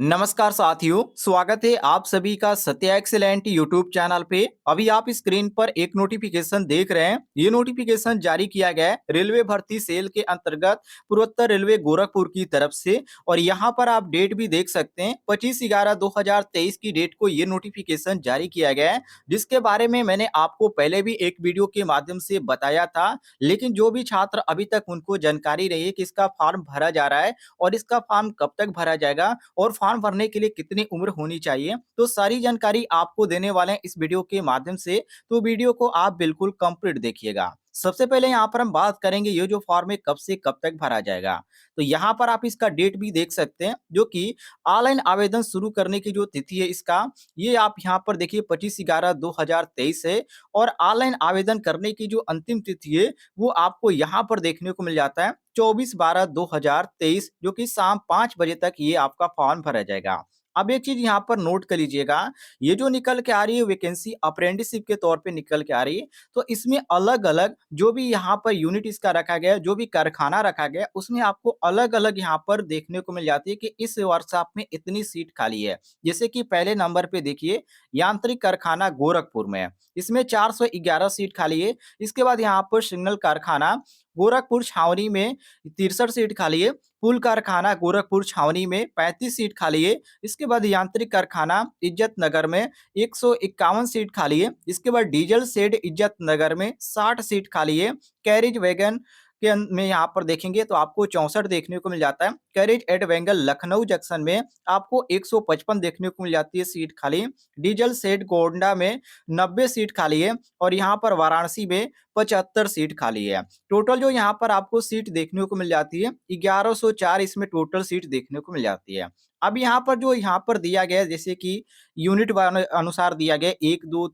नमस्कार साथियों, स्वागत है आप सभी का सत्या एक्सीलेंट यूट्यूब चैनल पे। अभी आप स्क्रीन पर एक नोटिफिकेशन देख रहे हैं। ये नोटिफिकेशन जारी किया गया है रेलवे भर्ती सेल के अंतर्गत पूर्वोत्तर रेलवे गोरखपुर की तरफ से। और यहाँ पर आप डेट भी देख सकते हैं 25/11/2023 की डेट को ये नोटिफिकेशन जारी किया गया है, जिसके बारे में मैंने आपको पहले भी एक वीडियो के माध्यम से बताया था। लेकिन जो भी छात्र अभी तक उनको जानकारी रही है कि इसका फॉर्म भरा जा रहा है और इसका फॉर्म कब तक भरा जाएगा और फॉर्म भरने के लिए कितनी उम्र होनी चाहिए, तो सारी जानकारी आपको देने वाले हैं इस वीडियो के माध्यम से। तो वीडियो को आप बिल्कुल कंप्लीट देखिएगा। सबसे पहले यहाँ पर हम बात करेंगे ये जो फॉर्म है कब से कब तक भरा जाएगा। तो यहाँ पर आप इसका डेट भी देख सकते हैं, जो कि ऑनलाइन आवेदन शुरू करने की जो तिथि है इसका, ये आप यहाँ पर देखिए 25/11/2023 है। और ऑनलाइन आवेदन करने की जो अंतिम तिथि है वो आपको यहाँ पर देखने को मिल जाता है 24/12/2023, जो कि शाम 5 बजे तक ये आपका फॉर्म भरा जाएगा। अब एक चीज यहाँ पर नोट कर लीजिएगा, ये जो निकल के आ रही है वैकेंसी अप्रेंटिसशिप के तौर पे निकल के आ रही है, तो इसमें अलग अलग जो भी यहाँ पर यूनिट इसका रखा गया है, जो भी कारखाना रखा गया है, उसमें आपको अलग अलग यहाँ पर देखने को मिल जाती है कि इस वर्कशॉप में इतनी सीट खाली है। जैसे कि पहले नंबर पे देखिए यांत्रिक कारखाना गोरखपुर में, इसमें 411 सीट खाली है। इसके बाद यहाँ पर सिग्नल कारखाना गोरखपुर छावनी में 63 सीट खाली है। पुल कारखाना गोरखपुर छावनी में 35 सीट खाली है। इसके बाद यांत्रिक कारखाना इज्जत नगर में 151 सीट खाली है। इसके बाद डीजल शेड इज्जत नगर में 60 सीट खाली है। कैरिज वैगन में यहाँ पर देखेंगे तो आपको 64 देखने को मिल जाता है। कैरिज एट वेंगल लखनऊ जंक्शन में आपको 155 देखने को मिल जाती है सीट खाली। डीजल शेड गोंडा में 90 सीट खाली है। और यहाँ पर वाराणसी में 75 सीट खाली है। टोटल जो यहाँ पर आपको सीट देखने को मिल जाती है 1104 इसमें टोटल सीट देखने को मिल जाती है। अब यहाँ पर जो यहाँ पर दिया गया है, जैसे कि यूनिट अनुसार दिया गया 1 2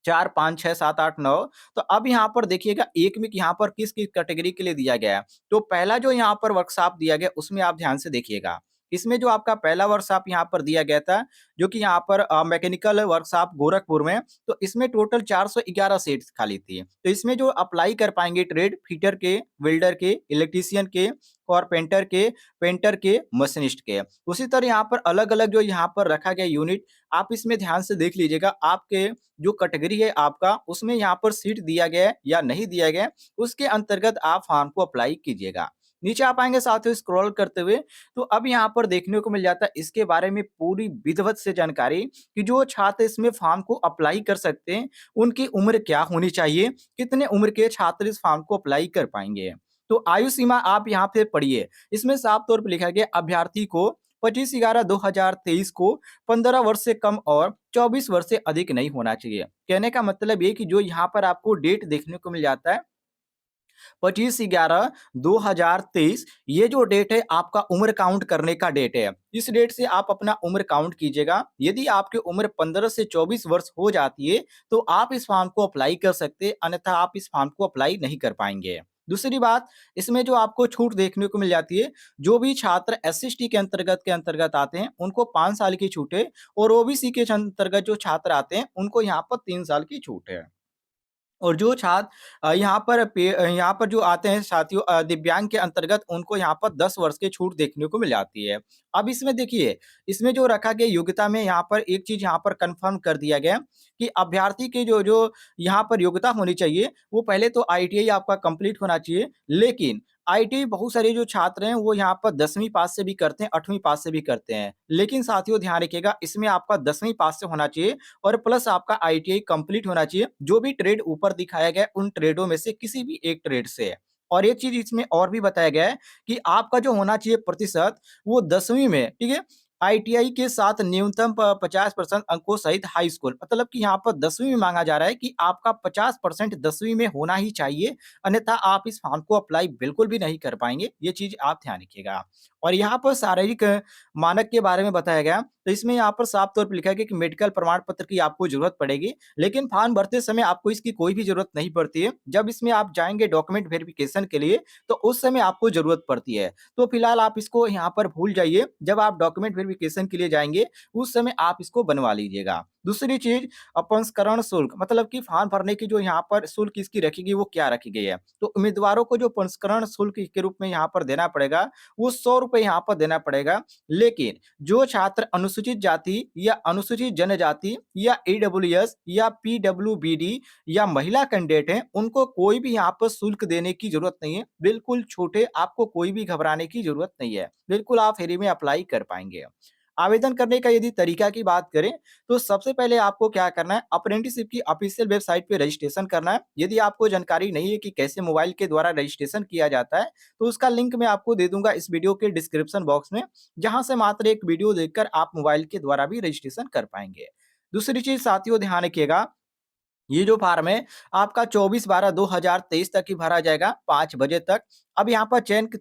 4 5 6 7 8 9। तो अब यहाँ पर देखिएगा एक में यहाँ पर किस किस कैटेगरी के लिए दिया गया है। तो पहला जो यहाँ पर वर्कशॉप दिया गया उसमें आप ध्यान से देखिएगा। इसमें जो आपका पहला वर्कशॉप यहाँ पर दिया गया था, जो कि यहाँ पर मैकेनिकल वर्कशॉप गोरखपुर में, तो इसमें टोटल 411 सीट्स खाली थी। तो इसमें जो अप्लाई कर पाएंगे ट्रेड फिटर के, वेल्डर के, इलेक्ट्रीशियन के, कारपेंटर के, पेंटर के, मशीनिस्ट के। उसी तरह यहाँ पर अलग अलग जो यहाँ पर रखा गया यूनिट, आप इसमें ध्यान से देख लीजिएगा आपके जो कैटेगरी है आपका, उसमें यहाँ पर सीट दिया गया है या नहीं दिया गया है, उसके अंतर्गत आप फॉर्म को अप्लाई कीजिएगा। नीचे आप आएंगे साथियों स्क्रॉल करते हुए, तो अब यहाँ पर देखने को मिल जाता है इसके बारे में पूरी विधिवत से जानकारी कि जो छात्र इसमें फॉर्म को अप्लाई कर सकते हैं उनकी उम्र क्या होनी चाहिए, कितने उम्र के छात्र इस फॉर्म को अप्लाई कर पाएंगे। तो आयु सीमा आप यहाँ पे पढ़िए, इसमें साफ तौर पर लिखा गया अभ्यर्थी को 25/11/2023 को 15 वर्ष से कम और 24 वर्ष से अधिक नहीं होना चाहिए। कहने का मतलब ये कि जो यहाँ पर आपको डेट देखने को मिल जाता है 25/11/2023, ये जो डेट है आपका उम्र काउंट करने का डेट है। इस डेट से आप अपना उम्र काउंट कीजिएगा। यदि आपकी उम्र 15 से 24 वर्ष हो जाती है तो आप इस फॉर्म को अप्लाई कर सकते हैं, अन्यथा आप इस फॉर्म को अप्लाई नहीं कर पाएंगे। दूसरी बात, इसमें जो आपको छूट देखने को मिल जाती है, जो भी छात्र एसएसटी के अंतर्गत आते हैं उनको 5 साल की छूट है। और ओबीसी के अंतर्गत जो छात्र आते हैं उनको यहाँ पर 3 साल की छूट है। और जो छात्र यहाँ पर जो आते हैं साथियों दिव्यांग के अंतर्गत, उनको यहाँ पर 10 वर्ष की छूट देखने को मिल जाती है। अब इसमें देखिए, इसमें जो रखा गया योग्यता में यहाँ पर एक चीज़ यहाँ पर कन्फर्म कर दिया गया कि अभ्यर्थी की जो जो यहाँ पर योग्यता होनी चाहिए, वो पहले तो आईटीआई आपका कंप्लीट होना चाहिए। लेकिन आईटीआई बहुत सारे जो छात्र हैं वो यहाँ पर 10वीं पास से भी करते हैं, 8वीं पास से भी करते हैं। लेकिन साथियों ध्यान रखिएगा, इसमें आपका 10वीं पास से होना चाहिए और प्लस आपका आईटीआई कंप्लीट होना चाहिए। जो भी ट्रेड ऊपर दिखाया गया है उन ट्रेडों में से किसी भी एक ट्रेड से। और एक चीज इसमें और भी बताया गया है कि आपका जो होना चाहिए प्रतिशत, वो 10वीं में, ठीक है, आईटीआई के साथ न्यूनतम 50% अंकों सहित हाई स्कूल, मतलब कि यहाँ पर 10वीं में मांगा जा रहा है कि आपका 50% 10वीं में होना ही चाहिए, अन्यथा आप इस फॉर्म को अप्लाई बिल्कुल भी नहीं कर पाएंगे। ये चीज आप ध्यान रखिएगा। और यहाँ पर शारीरिक मानक के बारे में बताया गया, तो इसमें यहाँ पर साफ तौर पर लिखा गया कि मेडिकल प्रमाण पत्र की आपको जरूरत पड़ेगी। लेकिन फॉर्म भरते समय आपको इसकी कोई भी जरूरत नहीं पड़ती है। जब इसमें आप जाएंगे डॉक्यूमेंट वेरिफिकेशन के लिए, तो उस समय आपको जरूरत पड़ती है। तो फिलहाल आप इसको यहाँ पर भूल जाइए। जब आप डॉक्यूमेंट वेरिफिकेशन के लिए जाएँगे, उस समय आप इसको बनवा लीजिएगा। दूसरी चीज़ पंजीकरण शुल्क मतलब कि फॉर्म भरने की जो यहाँ पर शुल्क इसकी रखी गई वो क्या रखी गई है? तो उम्मीदवारों को जो पंजीकरण शुल्क के रूप में यहाँ पर देना पड़ेगा, वो ₹100 यहाँ पर देना पड़ेगा। लेकिन जो छात्र अनुसूचित जाति या अनुसूचित जनजाति या ईडब्ल्यूएस या पीडब्ल्यूबीडी या महिला कैंडिडेट हैं, उनको कोई भी यहाँ पर शुल्क देने की ज़रूरत नहीं है। बिल्कुल छोटे, आपको कोई भी घबराने की ज़रूरत नहीं है। बिल्कुल आप फ्री में अप्लाई कर पाएँगे। आवेदन करने का यदि तरीका की बात करें, तो सबसे पहले आपको क्या करना है, अप्रेंटिसशिप की ऑफ़िशियल वेबसाइट पे रजिस्ट्रेशन करना है। यदि आपको जानकारी नहीं है कि कैसे मोबाइल के द्वारा रजिस्ट्रेशन किया जाता है, तो उसका लिंक मैं आपको दे दूँगा इस वीडियो के डिस्क्रिप्शन बॉक्स में, जहाँ से मात्र एक वीडियो देखकर आप मोबाइल के द्वारा भी रजिस्ट्रेशन कर पाएँगे। दूसरी चीज़ साथियों ध्यान रखिएगा, ये जो फ़ॉर्म है आपका 24/12/2023 तक ही भरा जाएगा 5 बजे तक। अब यहाँ पर चयन की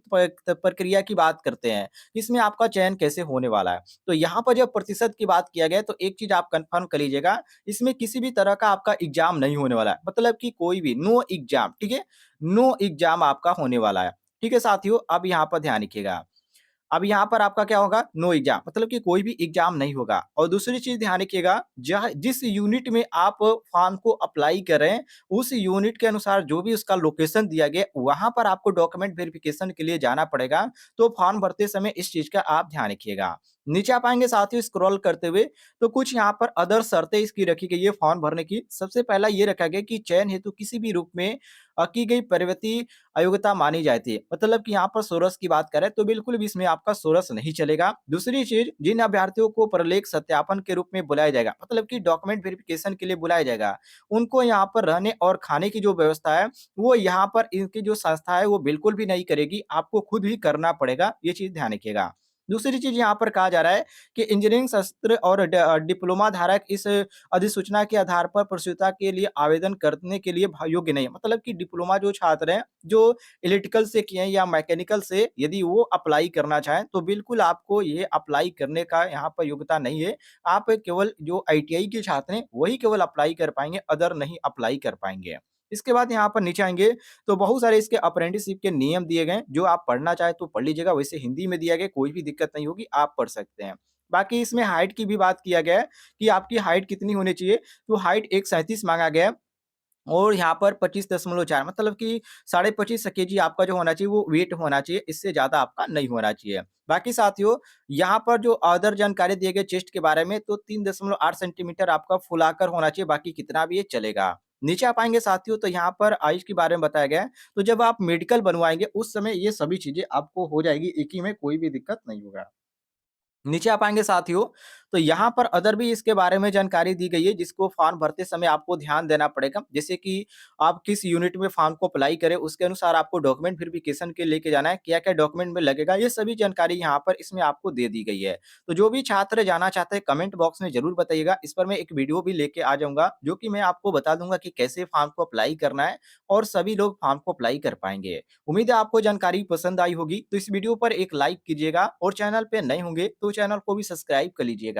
प्रक्रिया की बात करते हैं, इसमें आपका चयन कैसे होने वाला है। तो यहाँ पर जब प्रतिशत की बात किया गया है तो एक चीज़ आप कन्फर्म कर लीजिएगा, इसमें किसी भी तरह का आपका एग्ज़ाम नहीं होने वाला है। मतलब कि कोई भी नो एग्ज़ाम, ठीक है? नो एग्ज़ाम आपका होने वाला है। ठीक है साथियों, अब यहाँ पर ध्यान रखिएगा। अब यहाँ पर आपका क्या होगा? नो एग्ज़ाम मतलब कि कोई भी एग्ज़ाम नहीं होगा। और दूसरी चीज़ ध्यान रखिएगा, जहाँ जिस यूनिट में आप फॉर्म को अप्लाई कर रहे हैं, उस यूनिट के अनुसार जो भी उसका लोकेशन दिया गया है, वहाँ पर आपको डॉक्यूमेंट वेरिफ़िकेशन के लिए जाना पड़ेगा। तो फॉर्म भरते समय इस चीज़ का आप ध्यान रखिएगा। नीचे आप आएँगे साथियों स्क्रॉल करते हुए, तो कुछ यहाँ पर अदर शर्तें इसकी रखी गई है फॉर्म भरने की। सबसे पहला ये रखा गया कि चयन हेतु किसी भी रूप में की गई प्रवृत्ति अयोग्यता मानी जाती है। मतलब कि यहाँ पर सोरस की बात करें तो बिल्कुल भी इसमें आपका सोरस नहीं चलेगा। दूसरी चीज़, जिन अभ्यर्थियों को प्रलेख सत्यापन के रूप में बुलाया जाएगा, मतलब कि डॉक्यूमेंट वेरिफिकेशन के लिए बुलाया जाएगा, उनको यहाँ पर रहने और खाने की जो व्यवस्था है, वो यहाँ पर इनकी जो संस्था है वो बिल्कुल भी नहीं करेगी, आपको खुद ही करना पड़ेगा, ये चीज़ ध्यान रखिएगा। दूसरी चीज़ यहाँ पर कहा जा रहा है कि इंजीनियरिंग शास्त्र और डिप्लोमा धारक इस अधिसूचना के आधार पर प्रस्तुता के लिए आवेदन करने के लिए योग्य नहीं है। मतलब कि डिप्लोमा जो छात्र हैं, जो इलेक्ट्रिकल से किए हैं या मैकेनिकल से, यदि वो अप्लाई करना चाहें, तो बिल्कुल आपको ये अप्लाई करने का यहाँ पर योग्यता नहीं है। आप केवल जो आईटीआई के छात्र हैं, वही केवल अप्लाई कर पाएँगे, अदर नहीं अप्लाई कर पाएँगे। इसके बाद यहाँ पर नीचे आएँगे, तो बहुत सारे इसके अप्रेंटिसशिप के नियम दिए गए हैं, जो आप पढ़ना चाहें तो पढ़ लीजिएगा, वैसे हिंदी में दिया गया है, कोई भी दिक्कत नहीं होगी, आप पढ़ सकते हैं। बाकी इसमें हाइट की भी बात किया गया है कि आपकी हाइट कितनी होनी चाहिए, तो हाइट 1.37 माँगा गया है। और यहाँ पर 25.4 मतलब कि 25.5 केजी आपका जो होना चाहिए वो वेट होना चाहिए, इससे ज़्यादा आपका नहीं होना चाहिए। बाकी साथियों, यहाँ पर जो अदर जानकारी दिए गए चेस्ट के बारे में, तो 3.8 सेंटीमीटर आपका फुलाकर होना चाहिए, बाकी कितना भी ये चलेगा। नीचे आप आएँगे साथियों, तो यहाँ पर आयुष के बारे में बताया गया है, तो जब आप मेडिकल बनवाएँगे उस समय ये सभी चीज़ें आपको हो जाएगी, एक ही में कोई भी दिक्कत नहीं होगा। नीचे आप आएँगे साथियों, तो यहाँ पर अदर भी इसके बारे में जानकारी दी गई है, जिसको फॉर्म भरते समय आपको ध्यान देना पड़ेगा। जैसे कि आप किस यूनिट में फॉर्म को अप्लाई करें, उसके अनुसार आपको डॉक्यूमेंट वेरिफिकेशन के लेके जाना है, क्या-क्या डॉक्यूमेंट में लगेगा, ये सभी जानकारी यहाँ पर इसमें आपको दे दी गई है। तो जो भी छात्र जानना चाहते हैं, कमेंट बॉक्स में ज़रूर बताइएगा। इस पर मैं एक वीडियो भी लेके आ जाऊँगा, जो कि मैं आपको बता दूँगा कि कैसे फॉर्म को अप्लाई करना है और सभी लोग फॉर्म को अप्लाई कर पाएँगे। उम्मीद है आपको जानकारी पसंद आई होगी, तो इस वीडियो पर एक लाइक कीजिएगा और चैनल पे नए होंगे तो चैनल को भी सब्सक्राइब कर लीजिएगा।